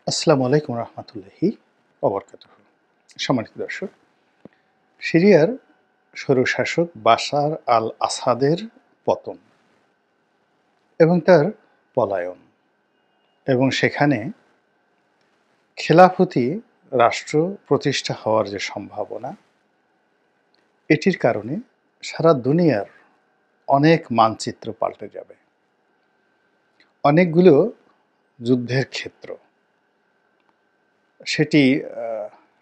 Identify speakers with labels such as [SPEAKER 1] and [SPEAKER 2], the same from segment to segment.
[SPEAKER 1] আসসালামু আলাইকুম রহমতুল্লাহি ওবরকাতুহু। সম্মানিত দর্শক, সিরিয়ার স্বৈরশাসক বাশার আল আসাদের পতন এবং তার পলায়ন এবং সেখানে খেলাফতি রাষ্ট্র প্রতিষ্ঠা হওয়ার যে সম্ভাবনা, এটির কারণে সারা দুনিয়ার অনেক মানচিত্র পাল্টে যাবে। অনেকগুলো যুদ্ধের ক্ষেত্র, সেটি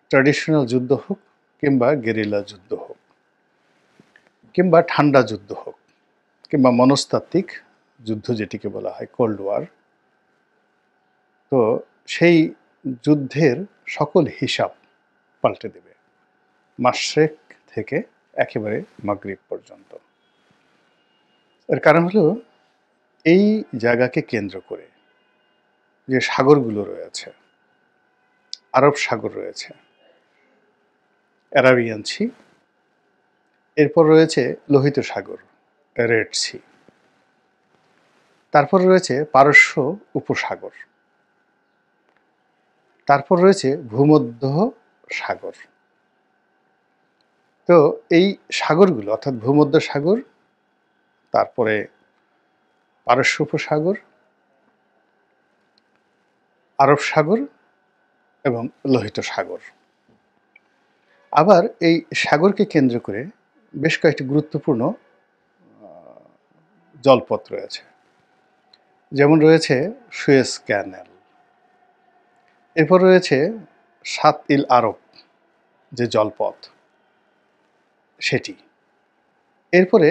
[SPEAKER 1] ট্র্যাডিশনাল যুদ্ধ হোক কিংবা গেরিলা যুদ্ধ হোক কিংবা ঠান্ডা যুদ্ধ হোক কিংবা মনস্তাত্ত্বিক যুদ্ধ যেটিকে বলা হয় কোল্ড ওয়ার, তো সেই যুদ্ধের সকল হিসাব পাল্টে দেবে মাশরিক থেকে একেবারে মাগরিব পর্যন্ত। এর কারণ হলো এই জায়গাকে কেন্দ্র করে যে সাগরগুলো রয়েছে, আরব সাগর রয়েছে, অ্যারাবিয়ান সি, এরপর রয়েছে লোহিত সাগর, রেড সি, তারপর রয়েছে পারস্য উপসাগর, তারপর রয়েছে ভূমধ্য সাগর। তো এই সাগরগুলো অর্থাৎ ভূমধ্য সাগর, তারপরে পারস্য উপসাগর, আরব সাগর এবং লোহিত সাগর। আবার এই সাগরকে কেন্দ্র করে বেশ কয়েকটি গুরুত্বপূর্ণ জলপথ রয়েছে, যেমন রয়েছে সুয়েজ ক্যানেল, এরপর রয়েছে সাত ইল আরব যে জলপথ সেটি, এরপরে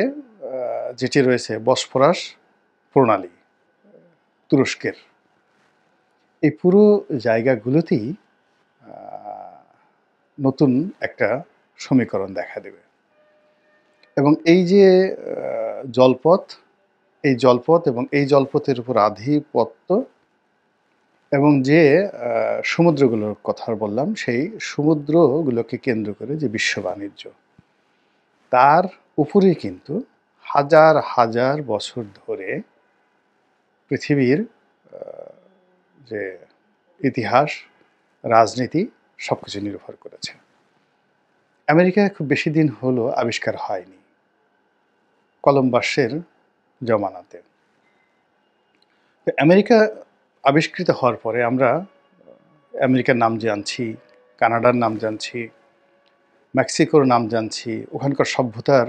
[SPEAKER 1] যেটি রয়েছে বসফরাস প্রণালী তুরস্কের। এই পুরো জায়গাগুলোতেই নতুন একটা সমীকরণ দেখা দেবে এবং এই যে জলপথ, এই জলপথ এবং এই জলপথের উপর আধিপত্য এবং যে সমুদ্রগুলোর কথা বললাম, সেই সমুদ্রগুলোকে কেন্দ্র করে যে বিশ্ব বাণিজ্য, তার উপরে কিন্তু হাজার হাজার বছর ধরে পৃথিবীর যে ইতিহাস, রাজনীতি সব কিছু নির্ভর করেছে। আমেরিকা খুব বেশি দিন হলো আবিষ্কার হয়নি, কলম্বাসের জমানাতে। আমেরিকা আবিষ্কৃত হওয়ার পরে আমরা আমেরিকার নাম জানছি, কানাডার নাম জানছি, মেক্সিকোর নাম জানছি, ওখানকার সভ্যতার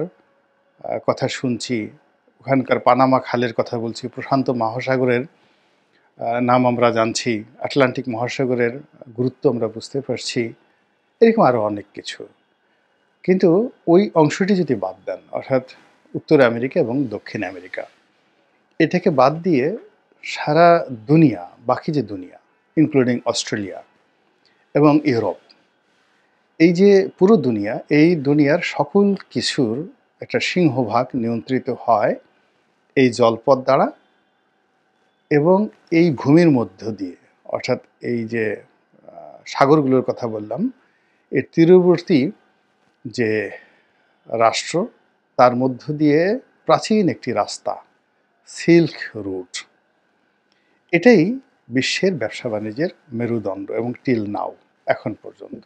[SPEAKER 1] কথা শুনছি, ওখানকার পানামা খালের কথা বলছি, প্রশান্ত মহাসাগরের নাম আমরা জানছি, আটলান্টিক মহাসাগরের গুরুত্ব আমরা বুঝতে পারছি, এরকম আরও অনেক কিছু। কিন্তু ওই অংশটি যদি বাদ দেন, অর্থাৎ উত্তর আমেরিকা এবং দক্ষিণ আমেরিকা, এটাকে বাদ দিয়ে সারা দুনিয়া, বাকি যে দুনিয়া ইনক্লুডিং অস্ট্রেলিয়া এবং ইউরোপ, এই যে পুরো দুনিয়া, এই দুনিয়ার সকল কিছুর একটা সিংহভাগ নিয়ন্ত্রিত হয় এই জলপথ দ্বারা এবং এই ভূমির মধ্য দিয়ে, অর্থাৎ এই যে সাগরগুলোর কথা বললাম, এর তীরবর্তী যে রাষ্ট্র, তার মধ্য দিয়ে প্রাচীন একটি রাস্তা, সিল্ক রুট, এটাই বিশ্বের ব্যবসা বাণিজ্যের মেরুদণ্ড এবং টিল নাও এখন পর্যন্ত।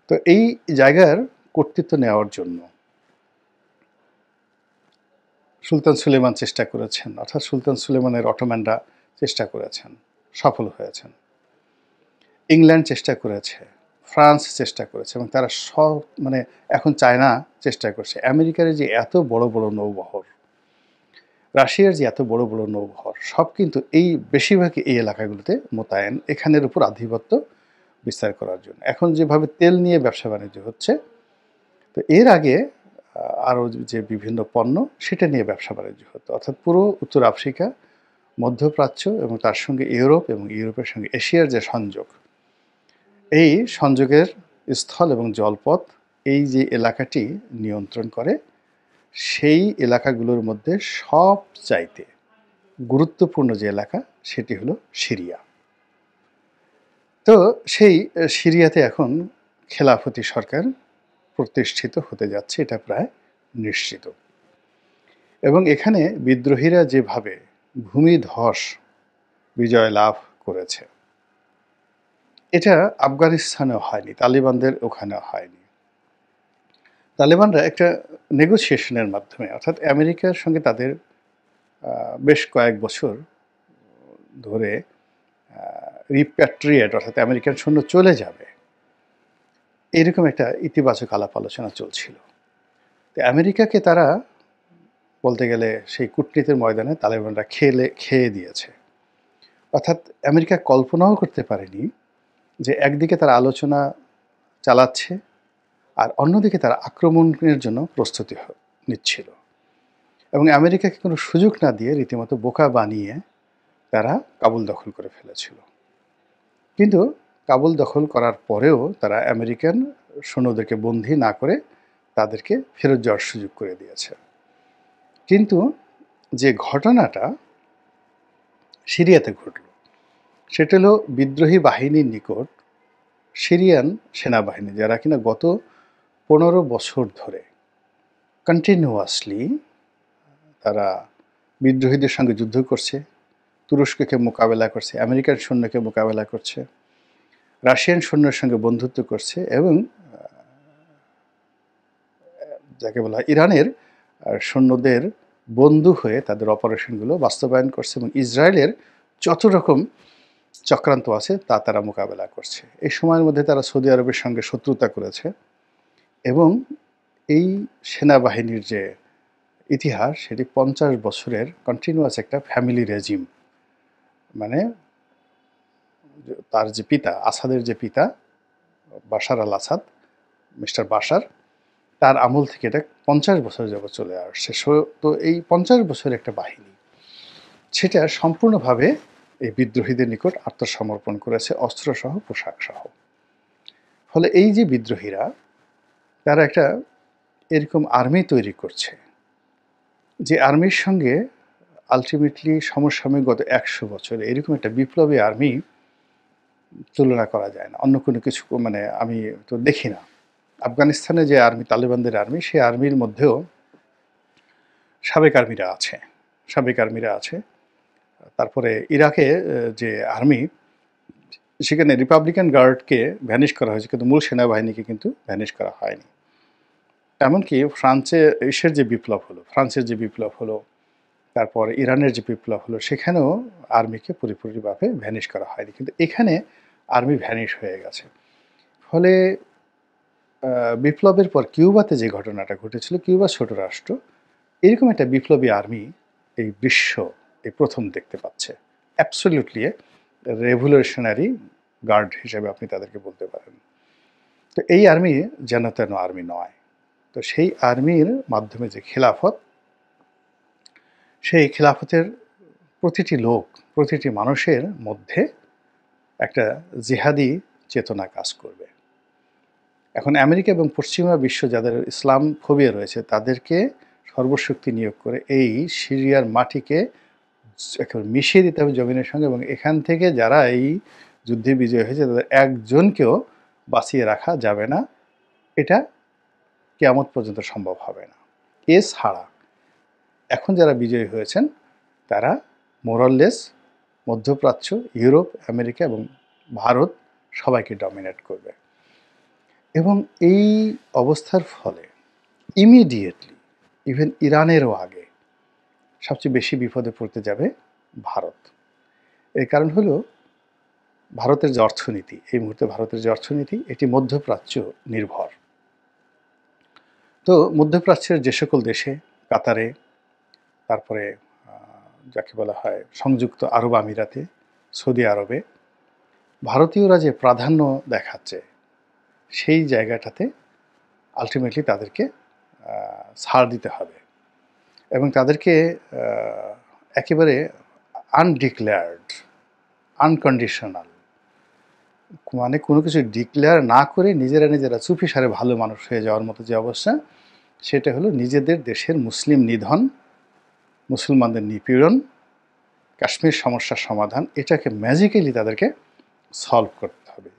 [SPEAKER 1] তো এই জায়গার কর্তৃত্ব নেওয়ার জন্য সুলতান সুলেমান চেষ্টা করেছেন, অর্থাৎ সুলতান সুলেমানের অটোম্যানরা চেষ্টা করেছেন, সফল হয়েছেন। ইংল্যান্ড চেষ্টা করেছে, ফ্রান্স চেষ্টা করেছে এবং তারা সব এখন চায়না চেষ্টা করছে। আমেরিকার যে এত বড় বড় নৌবহর, রাশিয়ার যে এত বড় বড় নৌবহর, সব কিন্তু এই বেশিরভাগই এই এলাকাগুলোতে মোতায়েন, এখানের উপর আধিপত্য বিস্তার করার জন্য। এখন যেভাবে তেল নিয়ে ব্যবসা বাণিজ্য হচ্ছে, তো এর আগে আরও যে বিভিন্ন পণ্য, সেটা নিয়ে ব্যবসা বাণিজ্য হতো, অর্থাৎ পুরো উত্তর আফ্রিকা, মধ্যপ্রাচ্য এবং তার সঙ্গে ইউরোপ এবং ইউরোপের সঙ্গে এশিয়ার যে সংযোগ, এই সংযোগের স্থল এবং জলপথ এই যে এলাকাটি নিয়ন্ত্রণ করে, সেই এলাকাগুলোর মধ্যে সবচাইতে গুরুত্বপূর্ণ যে এলাকা, সেটি হলো সিরিয়া। তো সেই সিরিয়াতে এখন খেলাফতি সরকার প্রতিষ্ঠিত হতে যাচ্ছে, এটা প্রায় নিশ্চিত। এবং এখানে বিদ্রোহীরা যেভাবে ভূমিধস বিজয় লাভ করেছে, এটা আফগানিস্তানেও হয়নি, তালিবানদের ওখানেও হয়নি। তালিবানরা একটা নেগোসিয়েশনের মাধ্যমে, অর্থাৎ আমেরিকার সঙ্গে তাদের বেশ কয়েক বছর ধরে রিপ্যাট্রিয়েট, অর্থাৎ আমেরিকান সৈন্য চলে যাবে, এরকম একটা ইতিবাচক আলাপ আলোচনা চলছিল। তো আমেরিকাকে তারা বলতে গেলে সেই কূটনীতির ময়দানে তালেবানরা খেয়ে দিয়েছে। অর্থাৎ আমেরিকা কল্পনাও করতে পারেনি যে একদিকে তারা আলোচনা চালাচ্ছে আর অন্যদিকে তারা আক্রমণের জন্য প্রস্তুতি নিচ্ছিল, এবং আমেরিকাকে কোনো সুযোগ না দিয়ে রীতিমতো বোকা বানিয়ে তারা কাবুল দখল করে ফেলেছিল। কিন্তু কাবুল দখল করার পরেও তারা আমেরিকান সৈন্যদেরকে বন্দী না করে তাদেরকে ফেরত যাওয়ার সুযোগ করে দিয়েছে। কিন্তু যে ঘটনাটা সিরিয়াতে ঘটল, সেটা হলো বিদ্রোহী বাহিনীর নিকট সিরিয়ান সেনাবাহিনী, যারা কিনা গত 15 বছর ধরে কন্টিনিউয়াসলি তারা বিদ্রোহীদের সঙ্গে যুদ্ধ করছে, তুরস্ককে মোকাবেলা করছে, আমেরিকান সৈন্যকে মোকাবেলা করছে, রাশিয়ান সৈন্যের সঙ্গে বন্ধুত্ব করছে, এবং যাকে বলা হয় ইরানের সৈন্যদের বন্ধু হয়ে তাদের অপারেশনগুলো বাস্তবায়ন করছে, এবং ইসরায়েলের যত রকম চক্রান্ত আছে তা তারা মোকাবেলা করছে। এই সময়ের মধ্যে তারা সৌদি আরবের সঙ্গে শত্রুতা করেছে, এবং এই সেনাবাহিনীর যে ইতিহাস সেটি 50 বছরের কন্টিনিউয়াস একটা ফ্যামিলি রেজিম। মানে তার যে পিতা, আসাদের যে পিতা বাশার আল আসাদ, মিস্টার বাশার, তার আমল থেকে এটা 50 বছর যাবত চলে আসছে। তো এই 50 বছরের একটা বাহিনী, সেটা সম্পূর্ণভাবে এই বিদ্রোহীদের নিকট আত্মসমর্পণ করেছে, অস্ত্রসহ পোশাকসহ। ফলে এই যে বিদ্রোহীরা, তারা একটা এরকম আর্মি তৈরি করছে, যে আর্মির সঙ্গে আলটিমেটলি সমসাময়িক গত 100 বছরে এরকম একটা বিপ্লবী আর্মি তুলনা করা যায় না। অন্য কোনো কিছু মানে আমি তো দেখি না। আফগানিস্তানে যে আর্মি, তালেবানদের আর্মি, সেই আর্মির মধ্যেও সাবেক আর্মিরা আছে। তারপরে ইরাকে যে আর্মি, সেখানে রিপাবলিকান গার্ডকে ভ্যানিশ করা হয়েছে, কিন্তু মূল সেনাবাহিনীকে কিন্তু ভ্যানিশ করা হয়নি। এমনকি ফ্রান্সের যে বিপ্লব হলো, তারপর ইরানের যে বিপ্লব হলো, সেখানেও আর্মিকে পুরোপুরিভাবে ভ্যানিশ করা হয়নি, কিন্তু এখানে আর্মি ভ্যানিশ হয়ে গেছে। ফলে বিপ্লবের পর কিউবাতে যে ঘটনাটা ঘটেছিল, কিউবা ছোট রাষ্ট্র, এরকম একটা বিপ্লবী আর্মি এই বিশ্ব এই প্রথম দেখতে পাচ্ছে। অ্যাবসলিউটলি রেভলিউশনারি গার্ড হিসেবে আপনি তাদেরকে বলতে পারেন। তো এই আর্মি যেন তেন আর্মি নয়। তো সেই আর্মির মাধ্যমে যে খিলাফত, সেই খিলাফতের প্রতিটি মানুষের মধ্যে একটা জিহাদি চেতনা কাজ করবে। এখন আমেরিকা এবং পশ্চিমা বিশ্ব যাদের ইসলাম ফোবিয়া রয়েছে, তাদেরকে সর্বশক্তি নিয়োগ করে এই সিরিয়ার মাটিকে একেবারে মিশিয়ে দিতে হবে জমিনের সঙ্গে, এবং এখান থেকে যারা এই যুদ্ধে বিজয় হয়েছে তাদের একজনকেও বাঁচিয়ে রাখা যাবে না। এটা কিয়ামত পর্যন্ত সম্ভব হবে না। এছাড়া এখন যারা বিজয়ী হয়েছেন তারা মোরাললেস মধ্যপ্রাচ্য, ইউরোপ, আমেরিকা এবং ভারত সবাইকে ডমিনেট করবে। এবং এই অবস্থার ফলে ইমিডিয়েটলি ইভেন ইরানেরও আগে সবচেয়ে বেশি বিপদে পড়তে যাবে ভারত। এর কারণ হলো ভারতের যে অর্থনীতি, এই মুহূর্তে ভারতের যে অর্থনীতি, এটি মধ্যপ্রাচ্য নির্ভর। তো মধ্যপ্রাচ্যের যে সকল দেশে, কাতারে, তারপরে যাকে বলা হয় সংযুক্ত আরব আমিরাতে, সৌদি আরবে, ভারতীয়রা যে প্রাধান্য দেখাচ্ছে, সেই জায়গাটাতে আলটিমেটলি তাদেরকে ছাড় দিতে হবে, এবং তাদেরকে একেবারে আনডিক্লেয়ার্ড, আনকন্ডিশনাল, মানে কোনো কিছু ডিক্লেয়ার না করে নিজেরা চুপিসারে ভালো মানুষ হয়ে যাওয়ার মতো যে অবস্থা, সেটা হলো নিজেদের দেশের মুসলিম নিধন, মুসলমানদের নিপীড়ন, কাশ্মীর সমস্যার সমাধান, এটাকে ম্যাজিক্যালি তাদেরকে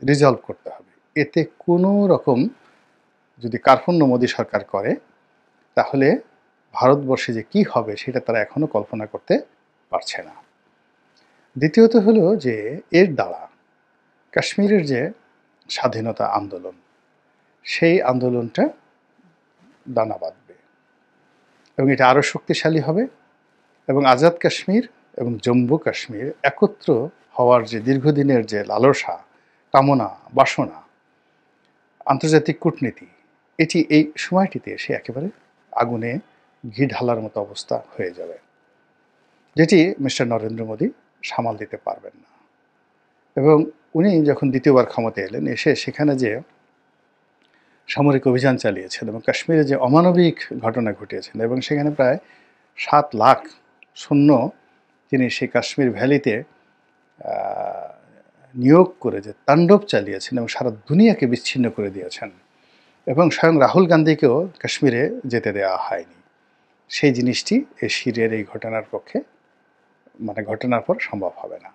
[SPEAKER 1] রিজলভ করতে হবে। এতে কোনো রকম যদি কার্পণ্য মোদী সরকার করে, তাহলে ভারতবর্ষে যে কি হবে সেটা তারা এখনও কল্পনা করতে পারছে না। দ্বিতীয়ত হলো যে এর দ্বারা কাশ্মীরের যে স্বাধীনতা আন্দোলন, সেই আন্দোলনটা দানা বাঁধবে এবং এটা আরও শক্তিশালী হবে এবং আজাদ কাশ্মীর এবং জম্মু কাশ্মীর একত্র হওয়ার যে দীর্ঘদিনের যে লালসা, কামনা, বাসনা, আন্তর্জাতিক কূটনীতি, এটি এই সময়টিতে এসে একেবারে আগুনে ঘি ঢালার মতো অবস্থা হয়ে যাবে, যেটি মিস্টার নরেন্দ্র মোদী সামাল দিতে পারবেন না। এবং উনি যখন দ্বিতীয়বার ক্ষমতায় এলেন, এসে সেখানে যে সামরিক অভিযান চালিয়েছেন এবং কাশ্মীরে যে অমানবিক ঘটনা ঘটিয়েছেন এবং সেখানে প্রায় 7 লাখ সৈন্য তিনি সেই কাশ্মীর ভ্যালিতে নিয়োগ করে যে তাণ্ডব চালিয়েছেন এবং সারা দুনিয়াকে বিচ্ছিন্ন করে দিয়েছেন এবং স্বয়ং রাহুল গান্ধীকেও কাশ্মীরে যেতে দেওয়া হয়নি, সেই জিনিসটি এই সিরিয়ার এই ঘটনার পক্ষে ঘটনার পর সম্ভব হবে না।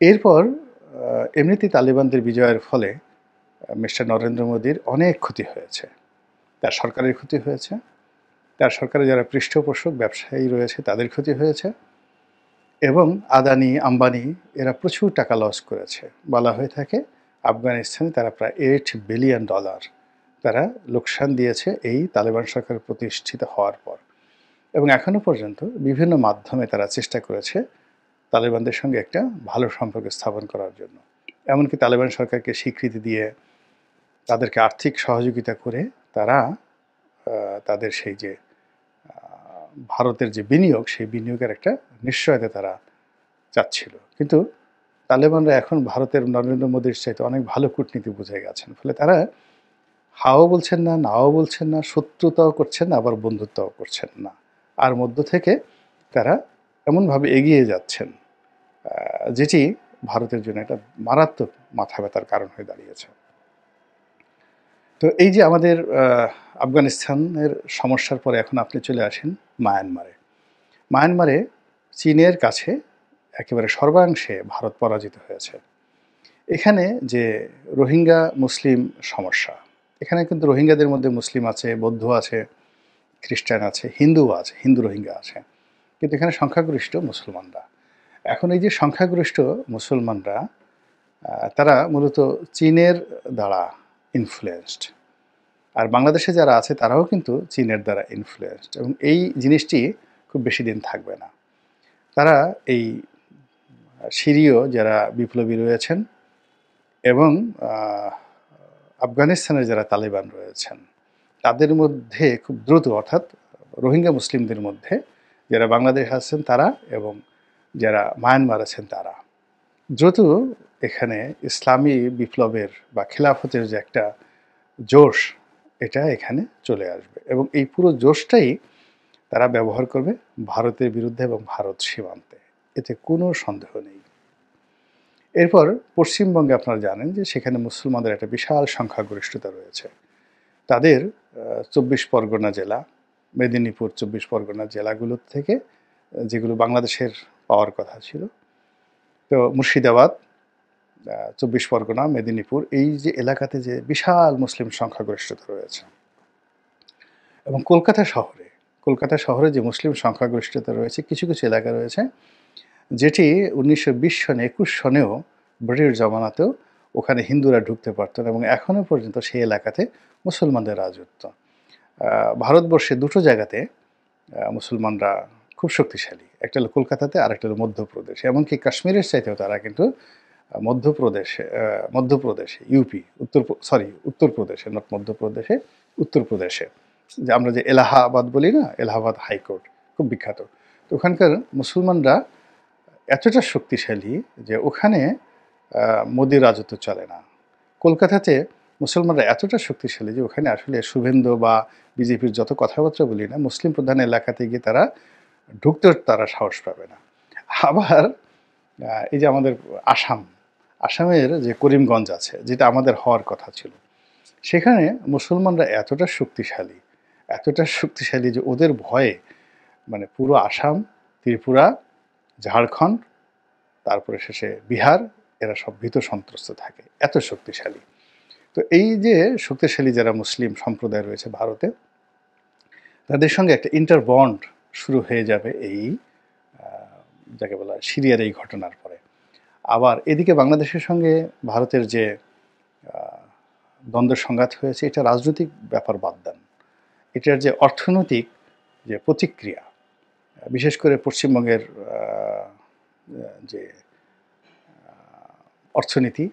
[SPEAKER 1] এরপর এমনিতেই তালিবানদের বিজয়ের ফলে মিস্টার নরেন্দ্র মোদীর অনেক ক্ষতি হয়েছে, তার সরকারের ক্ষতি হয়েছে, তার সরকারে যারা পৃষ্ঠপোষক ব্যবসায়ী রয়েছে তাদের ক্ষতি হয়েছে এবং আদানি, আম্বানি এরা প্রচুর টাকা লস করেছে। বলা হয়ে থাকে আফগানিস্তানে তারা প্রায় $8 বিলিয়ন তারা লোকসান দিয়েছে এই তালেবান সরকার প্রতিষ্ঠিত হওয়ার পর। এবং এখনও পর্যন্ত বিভিন্ন মাধ্যমে তারা চেষ্টা করেছে তালেবানদের সঙ্গে একটা ভালো সম্পর্ক স্থাপন করার জন্য, এমনকি তালেবান সরকারকে স্বীকৃতি দিয়ে তাদেরকে আর্থিক সহযোগিতা করে তারা তাদের সেই যে ভারতের যে বিনিয়োগ, সেই বিনিয়োগের একটা নিশ্চয়তা তারা চাচ্ছিল। কিন্তু তালেবানরা এখন ভারতের নরেন্দ্র মোদীর চাইতে অনেক ভালো কূটনীতি বুঝে গেছেন, ফলে তারা হাও বলছেন না, নাও বলছেন না, শত্রুতাও করছেন না, আবার বন্ধুত্বও করছেন না, আর মধ্য থেকে তারা এমনভাবে এগিয়ে যাচ্ছেন যেটি ভারতের জন্য একটা মারাত্মক মাথা ব্যথার কারণ হয়ে দাঁড়িয়েছে। তো এই যে আমাদের আফগানিস্তানের সমস্যার পরে এখন আপনি চলে আসেন মায়ানমারে। মায়ানমারে চীনের কাছে একেবারে সর্বাংশে ভারত পরাজিত হয়েছে। এখানে যে রোহিঙ্গা মুসলিম সমস্যা, এখানে কিন্তু রোহিঙ্গাদের মধ্যে মুসলিম আছে, বৌদ্ধ আছে, খ্রিস্টান আছে, হিন্দুও আছে, হিন্দু রোহিঙ্গা আছে, কিন্তু এখানে সংখ্যাগরিষ্ঠ মুসলমানরা। এখন এই যে সংখ্যাগরিষ্ঠ মুসলমানরা তারা মূলত চীনের দ্বারা ইনফ্লুয়েন্সড, আর বাংলাদেশে যারা আছে তারাও কিন্তু চীনের দ্বারা ইনফ্লুয়েন্সড এবং এই জিনিসটি খুব বেশি দিন থাকবে না। তারা এই সিরীয় যারা বিপ্লবী রয়েছেন এবং আফগানিস্তানের যারা তালেবান রয়েছেন তাদের মধ্যে খুব দ্রুত, অর্থাৎ রোহিঙ্গা মুসলিমদের মধ্যে যারা বাংলাদেশ আছেন তারা এবং যারা মায়ানমার আছেন তারা দ্রুত এখানে ইসলামী বিপ্লবের বা খেলাফতের যে একটা জোশ, এটা এখানে চলে আসবে এবং এই পুরো জোশটাই তারা ব্যবহার করবে ভারতের বিরুদ্ধে এবং ভারত সীমান্তে, এতে কোনো সন্দেহ নেই। এরপর পশ্চিমবঙ্গে আপনারা জানেন যে সেখানে মুসলমানদের একটা বিশাল সংখ্যাগরিষ্ঠতা রয়েছে। তাদের 24 পরগনা জেলা, মেদিনীপুর 24 পরগনা জেলাগুলোর থেকে যেগুলো বাংলাদেশের পাওয়ার কথা ছিল, তো মুর্শিদাবাদ, 24 পরগনা, মেদিনীপুর, এই যে এলাকাতে যে বিশাল মুসলিম সংখ্যাগরিষ্ঠতা রয়েছে এবং কলকাতা শহরে যে মুসলিম সংখ্যাগরিষ্ঠতা রয়েছে, কিছু কিছু এলাকা রয়েছে যেটি 1920 সনে 21 সনেও ব্রিটিশ জমানাতেও ওখানে হিন্দুরা ঢুকতে পারতেন এবং এখনও পর্যন্ত সেই এলাকাতে মুসলমানদের রাজত্ব। ভারতবর্ষে দুটো জায়গাতে মুসলমানরা খুব শক্তিশালী, একটা হলো কলকাতাতে আর একটা হলো মধ্যপ্রদেশ, এমনকি কাশ্মীরের চাইতেও তারা কিন্তু মধ্যপ্রদেশে ইউপি, উত্তরপ্রদেশে, নট মধ্যপ্রদেশে, উত্তরপ্রদেশে, যে আমরা যে এলাহাবাদ বলি না, এলাহাবাদ হাইকোর্ট খুব বিখ্যাত, তো ওখানকার মুসলমানরা এতটা শক্তিশালী যে ওখানে মোদির রাজত্ব চলে না। কলকাতাতে মুসলমানরা এতটা শক্তিশালী যে ওখানে আসলে শুভেন্দু বা বিজেপির যত কথাবার্তা বলি না, মুসলিম প্রধান এলাকাতে গিয়ে তারা ঢুকতেও তারা সাহস পাবে না। আবার এই যে আমাদের আসামের যে করিমগঞ্জ আছে, যেটা আমাদের হওয়ার কথা ছিল, সেখানে মুসলমানরা এতটা শক্তিশালী যে ওদের ভয়ে পুরো আসাম, ত্রিপুরা, ঝাড়খণ্ড, তারপরে শেষে বিহার, এরা সব ভীত সন্ত্রস্ত থাকে, এত শক্তিশালী। তো এই যে শক্তিশালী যারা মুসলিম সম্প্রদায় রয়েছে ভারতে, তাদের সঙ্গে একটা ইন্টারবন্ড শুরু হয়ে যাবে এই যাকে বলা সিরিয়ার এই ঘটনার পরে। আবার এদিকে বাংলাদেশের সঙ্গে ভারতের যে দ্বন্দ্ব সংঘাত হয়েছে, এটা রাজনৈতিক ব্যাপার বাদ দেন, এটার যে অর্থনৈতিক যে প্রতিক্রিয়া, বিশেষ করে পশ্চিমবঙ্গের যে অর্থনীতি,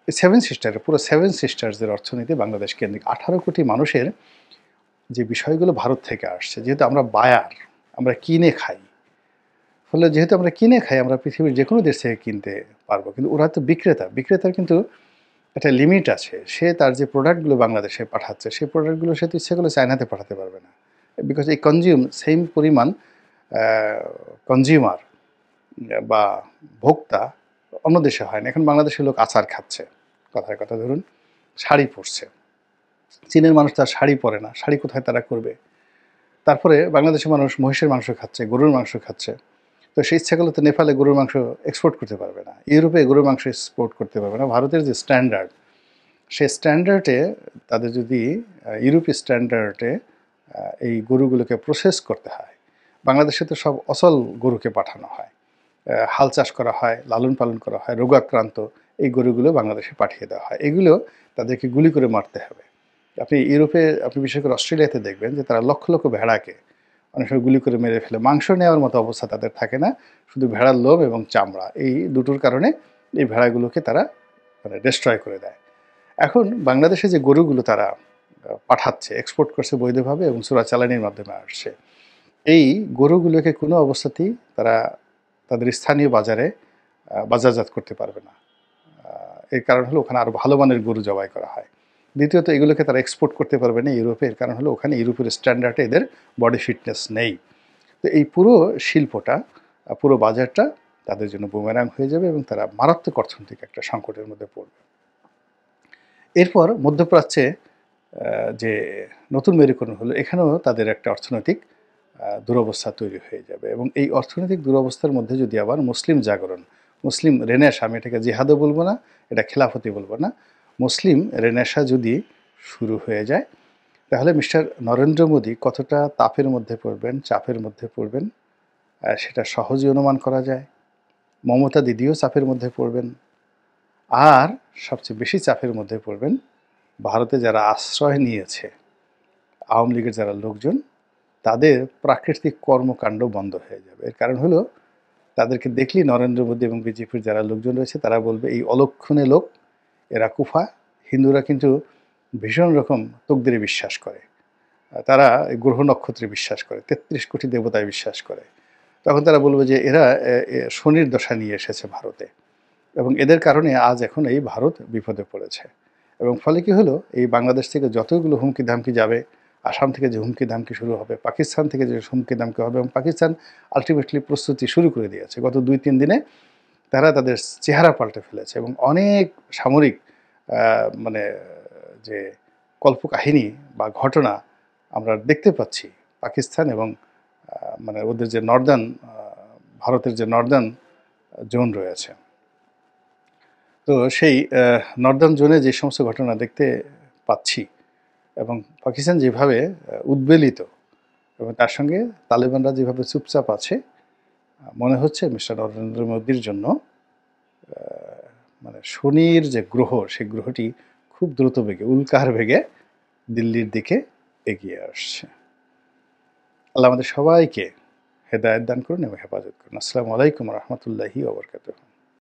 [SPEAKER 1] সেভেন সিস্টারের পুরো সেভেন সিস্টার্সদের অর্থনীতি বাংলাদেশ কেন্দ্রিক। 18 কোটি মানুষের যে বিষয়গুলো ভারত থেকে আসছে, যেহেতু আমরা বায়ার, আমরা কিনে খাই, ফলে যেহেতু আমরা কিনে খাই, আমরা পৃথিবীর যে কোনো দেশ থেকে কিনতে পারবো, কিন্তু ওরা তো বিক্রেতার কিন্তু একটা লিমিট আছে। সে তার যে প্রোডাক্টগুলো বাংলাদেশে পাঠাচ্ছে, সেই প্রোডাক্টগুলো সে তো ইচ্ছে করলে চায়নাতে পাঠাতে পারবে না, বিকজ এই সেম পরিমাণ কনজিউমার বা ভোক্তা অন্য দেশে হয় না। এখন বাংলাদেশের লোক আচার খাচ্ছে, কথায় কথা ধরুন শাড়ি পরছে, চীনের মানুষ তার শাড়ি পরে না, শাড়ি কোথায় তারা করবে? তারপরে বাংলাদেশের মানুষ মহিষের মাংস খাচ্ছে, গরুর মাংস খাচ্ছে, তো সে ইচ্ছা করলে তো নেপালে গরুর মাংস এক্সপোর্ট করতে পারবে না, ইউরোপে গরুর মাংস এক্সপোর্ট করতে পারবে না। ভারতের যে স্ট্যান্ডার্ড, সেই স্ট্যান্ডার্ডে তাদের যদি ইউরোপীয় স্ট্যান্ডার্ডে এই গরুগুলোকে প্রসেস করতে হয়, বাংলাদেশে তো সব অচল গরুকে পাঠানো হয়, হাল চাষ করা হয়, লালন পালন করা হয়, রোগাক্রান্ত এই গরুগুলো বাংলাদেশে পাঠিয়ে দেওয়া হয়, এগুলো তাদেরকে গুলি করে মারতে হবে। আপনি বিশেষ করে অস্ট্রেলিয়াতে দেখবেন যে তারা লক্ষ লক্ষ ভেড়াকে অনেক সময় গুলি করে মেরে ফেলে, মাংস নেওয়ার মতো অবস্থা তাদের থাকে না, শুধু ভেড়ার লোম এবং চামড়া, এই দুটোর কারণে এই ভেড়াগুলোকে তারা মানে ডিস্ট্রয় করে দেয়। এখন বাংলাদেশে যে গরুগুলো তারা পাঠাচ্ছে, এক্সপোর্ট করছে বৈধভাবে এবং চোরাচালানির মাধ্যমে আসছে, এই গরুগুলোকে কোনো অবস্থাতেই তারা তাদের স্থানীয় বাজারে বাজারজাত করতে পারবে না। এর কারণ হলো ওখানে আরও ভালো মানের গরু জবাই করা হয়। দ্বিতীয়ত, এগুলোকে তারা এক্সপোর্ট করতে পারবে না ইউরোপে, এর কারণ হলো ওখানে ইউরোপের স্ট্যান্ডার্ডে এদের বডি ফিটনেস নেই। তো এই পুরো শিল্পটা, পুরো বাজারটা তাদের জন্য বুমেরাং হয়ে যাবে এবং তারা মারাত্মক অর্থনৈতিক একটা সংকটের মধ্যে পড়বে। এরপর মধ্যপ্রাচ্যে যে নতুন মেরুকরণ হলো, এখানেও তাদের একটা অর্থনৈতিক দুরবস্থা তৈরি হয়ে যাবে এবং এই অর্থনৈতিক দুরবস্থার মধ্যে যদি আবার মুসলিম জাগরণ, মুসলিম রেনেশা, আমি এটাকে জিহাদও বলবো না, এটা খেলাফতি বলবো না, মুসলিম রেনেশা যদি শুরু হয়ে যায়, তাহলে মিস্টার নরেন্দ্র মোদী কতটা তাপের মধ্যে পড়বেন, চাপের মধ্যে পড়বেন, সেটা সহজেই অনুমান করা যায়। মমতা দিদিও চাপের মধ্যে পড়বেন, আর সবচেয়ে বেশি চাপের মধ্যে পড়বেন ভারতে যারা আশ্রয় নিয়েছে, আওয়ামী লীগের যারা লোকজন, তাদের প্রাকৃতিক কর্মকাণ্ড বন্ধ হয়ে যাবে। এর কারণ হলো তাদেরকে দেখলেই নরেন্দ্র মোদী এবং বিজেপির যারা লোকজন রয়েছে তারা বলবে এই অলক্ষণে লোক, এরা কুফা। হিন্দুরা কিন্তু ভীষণ রকম তকদিরে বিশ্বাস করে, তারা গ্রহ নক্ষত্রে বিশ্বাস করে, 33 কোটি দেবতায় বিশ্বাস করে। তখন তারা বলবে যে এরা শনির দশা নিয়ে এসেছে ভারতে এবং এদের কারণে আজ এখন এই ভারত বিপদে পড়েছে। এবং ফলে কি হলো, এই বাংলাদেশ থেকে যতগুলো হুমকি ধামকি যাবে, আসাম থেকে যে হুমকি ধামকি শুরু হবে, পাকিস্তান থেকে যে হুমকি ধামকি হবে, এবং পাকিস্তান আলটিমেটলি প্রস্তুতি শুরু করে দিয়েছে। গত 2-3 দিনে তারা তাদের চেহারা পাল্টে ফেলেছে এবং অনেক সামরিক মানে যে কল্পকাহিনী বা ঘটনা আমরা দেখতে পাচ্ছি পাকিস্তান এবং মানে ওদের যে ভারতের যে নর্দার্ন জোন রয়েছে, তো সেই নর্দার্ন জোনে যে সমস্ত ঘটনা দেখতে পাচ্ছি এবং পাকিস্তান যেভাবে উদ্বেলিত এবং তার সঙ্গে তালেবানরা যেভাবে চুপচাপ আছে, মনে হচ্ছে মিস্টার নরেন্দ্র মোদীর জন্য মানে শনির যে গ্রহ, সেই গ্রহটি খুব দ্রুত বেগে, উল্কার বেগে দিল্লির দিকে এগিয়ে আসছে। আল্লাহ আমাদের সবাইকে হেদায়েত দান করুন এবং হেফাজত করুন। আসসালামু আলাইকুম রহমতুল্লাহি ওয়া বারাকাতুহু।